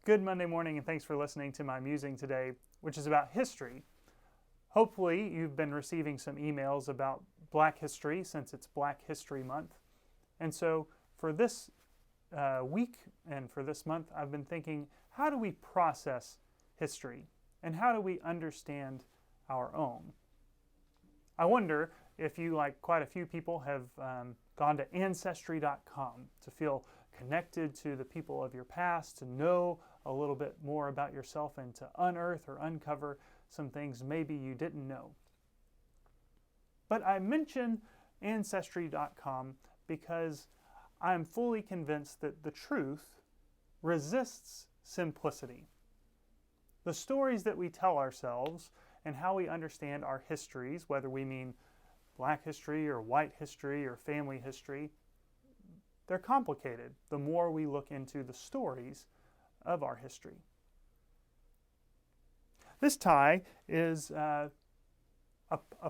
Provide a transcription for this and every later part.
Good Monday morning, and thanks for listening to my musing today, which is about history. Hopefully, you've been receiving some emails about Black history since it's Black History Month. And so, for this week and for this month, I've been thinking, how do we process history? And how do we understand our own? I wonder if you, like quite a few people, have gone to Ancestry.com to feel connected to the people of your past, to know a little bit more about yourself, and to unearth or uncover some things maybe you didn't know. But I mention Ancestry.com because I'm fully convinced that the truth resists simplicity. The stories that we tell ourselves and how we understand our histories, whether we mean Black history or white history or family history, they're complicated the more we look into the stories of our history. This tie is a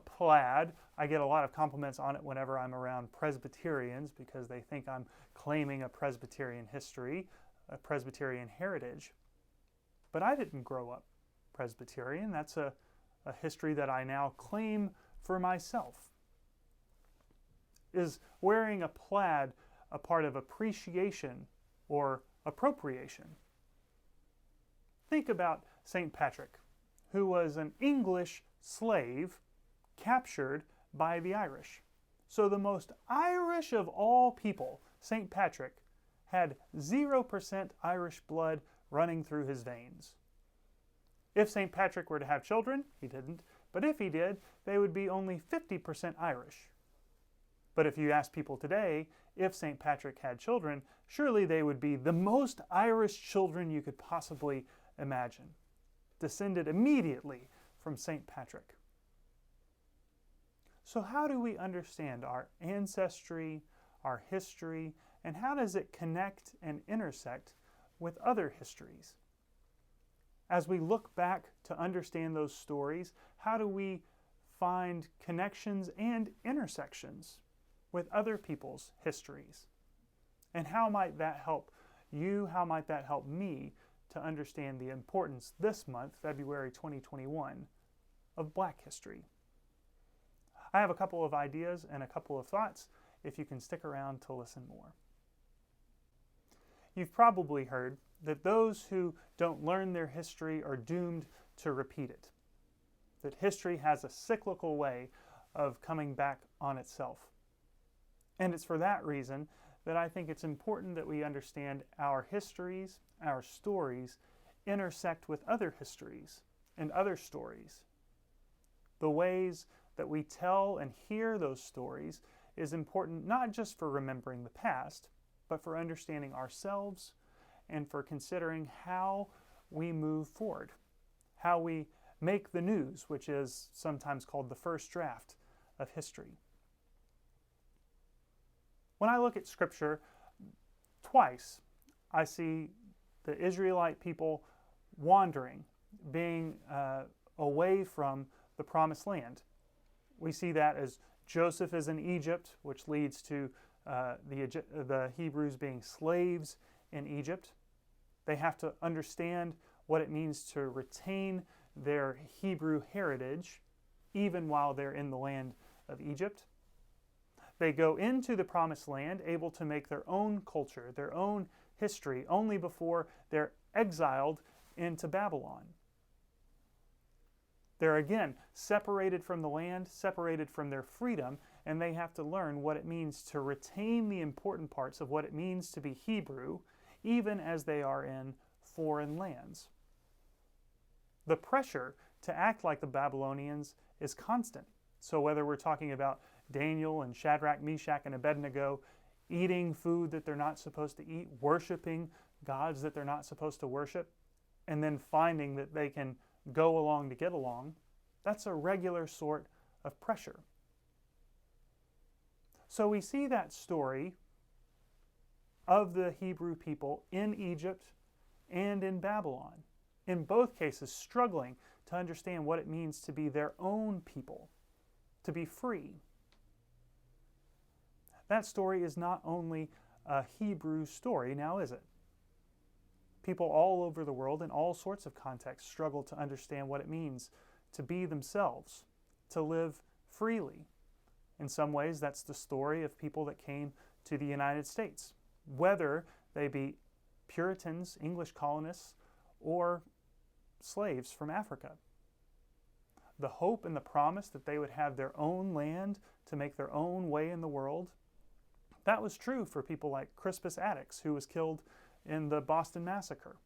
plaid. I get a lot of compliments on it whenever I'm around Presbyterians because they think I'm claiming a Presbyterian history, a Presbyterian heritage. But I didn't grow up Presbyterian. That's a history that I now claim for myself. Is wearing a plaid a part of appreciation or appropriation? Think about St. Patrick, who was an English slave captured by the Irish. So the most Irish of all people, St. Patrick, had 0% Irish blood running through his veins. If St. Patrick were to have children, he didn't, but if he did, they would be only 50% Irish. But if you ask people today, if St. Patrick had children, surely they would be the most Irish children you could possibly imagine, descended immediately from St. Patrick. So how do we understand our ancestry, our history, and how does it connect and intersect with other histories? As we look back to understand those stories, how do we find connections and intersections with other people's histories? And how might that help you? How might that help me to understand the importance this month, February 2021, of Black history? I have a couple of ideas and a couple of thoughts if you can stick around to listen more. You've probably heard that those who don't learn their history are doomed to repeat it. That history has a cyclical way of coming back on itself. And it's for that reason that I think it's important that we understand our histories, our stories, intersect with other histories and other stories. The ways that we tell and hear those stories is important not just for remembering the past, but for understanding ourselves and for considering how we move forward, how we make the news, which is sometimes called the first draft of history. When I look at Scripture, twice I see the Israelite people wandering, being away from the Promised Land. We see that as Joseph is in Egypt, which leads to the Hebrews being slaves in Egypt. They have to understand what it means to retain their Hebrew heritage even while they're in the land of Egypt. They go into the Promised Land able to make their own culture, their own history, only before they're exiled into Babylon. They're again separated from the land, separated from their freedom, and they have to learn what it means to retain the important parts of what it means to be Hebrew, even as they are in foreign lands. The pressure to act like the Babylonians is constant. So whether we're talking about Daniel and Shadrach, Meshach, and Abednego eating food that they're not supposed to eat, worshiping gods that they're not supposed to worship, and then finding that they can go along to get along, that's a regular sort of pressure. So we see that story of the Hebrew people in Egypt and in Babylon, in both cases struggling to understand what it means to be their own people, to be free. That story is not only a Hebrew story, now is it? People all over the world in all sorts of contexts struggle to understand what it means to be themselves, to live freely. In some ways, that's the story of people that came to the United States, whether they be Puritans, English colonists, or slaves from Africa. The hope and the promise that they would have their own land to make their own way in the world, that was true for people like Crispus Attucks, who was killed in the Boston Massacre,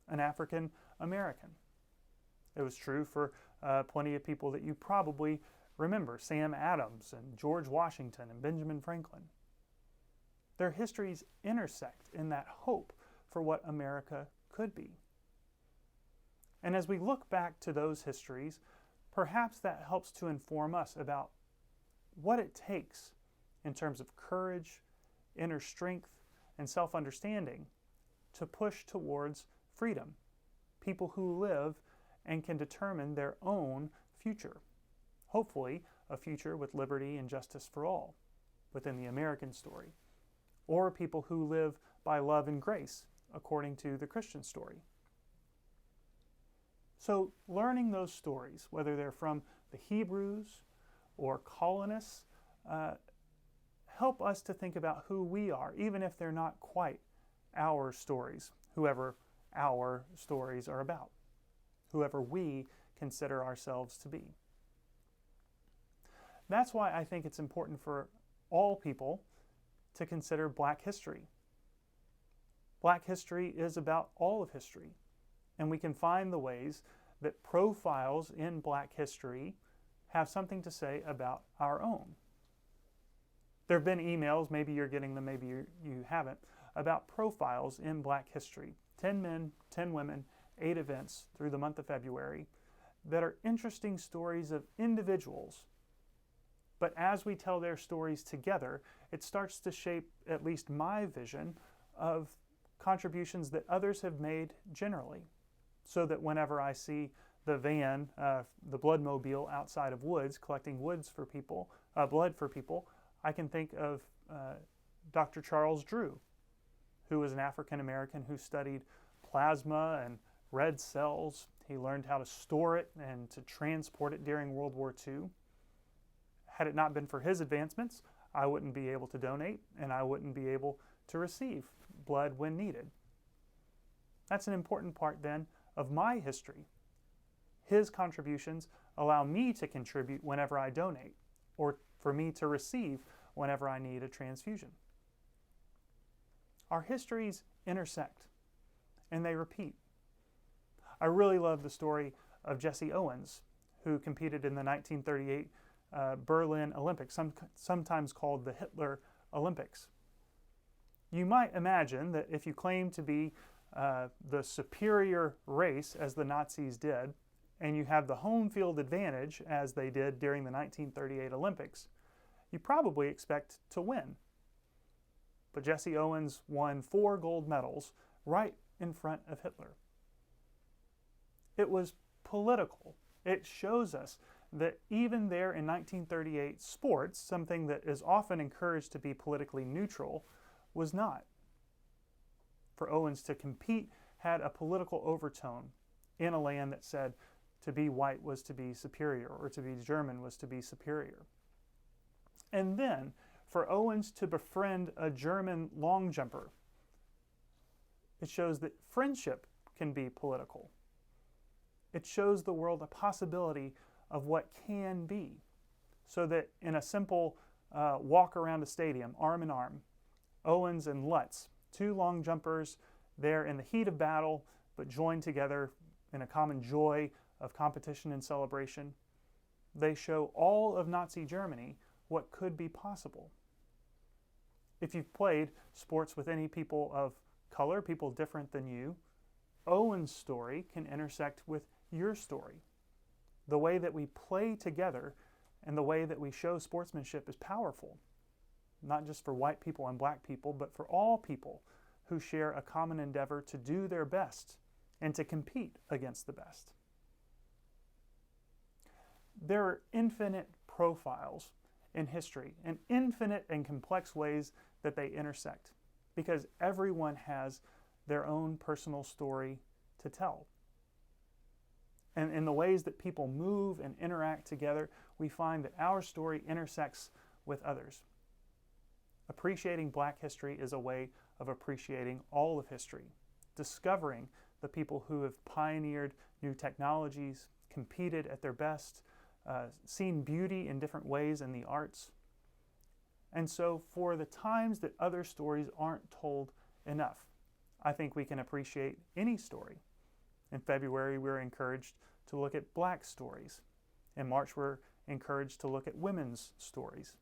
an African American. It was true for plenty of people that you probably remember, Sam Adams and George Washington and Benjamin Franklin. Their histories intersect in that hope for what America could be. And as we look back to those histories, perhaps that helps to inform us about what it takes in terms of courage, inner strength, and self-understanding to push towards freedom, people who live and can determine their own future. Hopefully, a future with liberty and justice for all within the American story, or people who live by love and grace according to the Christian story. So learning those stories, whether they're from the Hebrews or colonists, help us to think about who we are, even if they're not quite our stories, whoever our stories are about, whoever we consider ourselves to be. That's why I think it's important for all people to consider Black history. Black history is about all of history, and we can find the ways that profiles in Black history have something to say about our own. There have been emails, maybe you're getting them, maybe you haven't, about profiles in Black history. 10 men, 10 women, 8 events through the month of February that are interesting stories of individuals. But as we tell their stories together, it starts to shape at least my vision of contributions that others have made generally. So that whenever I see the van, the bloodmobile outside of Woods collecting blood for people, I can think of Dr. Charles Drew, who was an African American who studied plasma and red cells. He learned how to store it and to transport it during World War II. Had it not been for his advancements, I wouldn't be able to donate and I wouldn't be able to receive blood when needed. That's an important part then of my history. His contributions allow me to contribute whenever I donate, or for me to receive whenever I need a transfusion. Our histories intersect, and they repeat. I really love the story of Jesse Owens, who competed in the 1938 Berlin Olympics, sometimes called the Hitler Olympics. You might imagine that if you claim to be the superior race, as the Nazis did, and you have the home field advantage, as they did during the 1938 Olympics, you probably expect to win. But Jesse Owens won 4 gold medals right in front of Hitler. It was political. It shows us that even there in 1938, sports, something that is often encouraged to be politically neutral, was not. For Owens to compete had a political overtone in a land that said to be white was to be superior, or to be German was to be superior. And then for Owens to befriend a German long jumper, it shows that friendship can be political. It shows the world a possibility of what can be, so that in a simple walk around a stadium, arm in arm, Owens and Lutz, 2 long jumpers there in the heat of battle, but joined together in a common joy of competition and celebration, they show all of Nazi Germany what could be possible. If you've played sports with any people of color, people different than you, Owens' story can intersect with your story. The way that we play together and the way that we show sportsmanship is powerful, not just for white people and black people, but for all people who share a common endeavor to do their best and to compete against the best. There are infinite profiles in history and infinite and complex ways that they intersect, because everyone has their own personal story to tell. And in the ways that people move and interact together, we find that our story intersects with others. Appreciating Black history is a way of appreciating all of history, discovering the people who have pioneered new technologies, competed at their best, seen beauty in different ways in the arts. And so for the times that other stories aren't told enough, I think we can appreciate any story. In February, we're encouraged to look at Black stories. In March, we're encouraged to look at women's stories.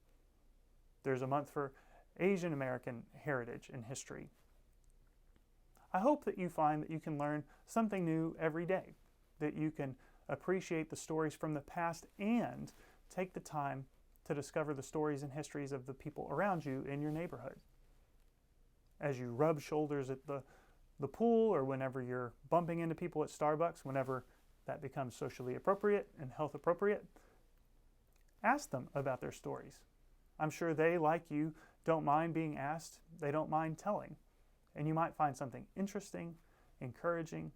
There's a month for Asian American heritage and history. I hope that you find that you can learn something new every day, that you can appreciate the stories from the past and take the time to discover the stories and histories of the people around you in your neighborhood. As you rub shoulders at the pool, or whenever you're bumping into people at Starbucks, whenever that becomes socially appropriate and health appropriate, ask them about their stories. I'm sure they, like you, don't mind being asked. They don't mind telling. And you might find something interesting, encouraging,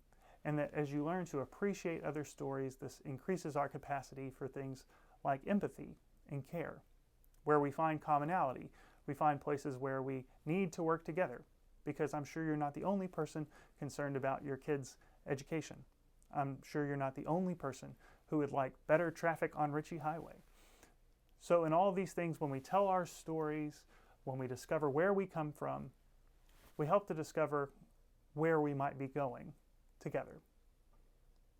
and that as you learn to appreciate other stories, this increases our capacity for things like empathy and care. Where we find commonality, we find places where we need to work together, because I'm sure you're not the only person concerned about your kids' education. I'm sure you're not the only person who would like better traffic on Ritchie Highway. So in all of these things, when we tell our stories, when we discover where we come from, we help to discover where we might be going together.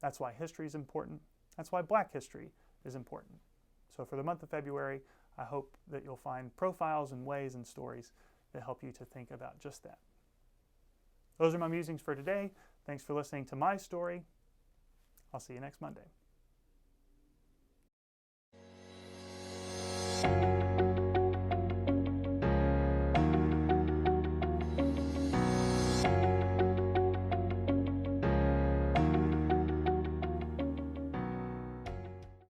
That's why history is important. That's why Black history is important. So for the month of February, I hope that you'll find profiles and ways and stories that help you to think about just that. Those are my musings for today. Thanks for listening to my story. I'll see you next Monday.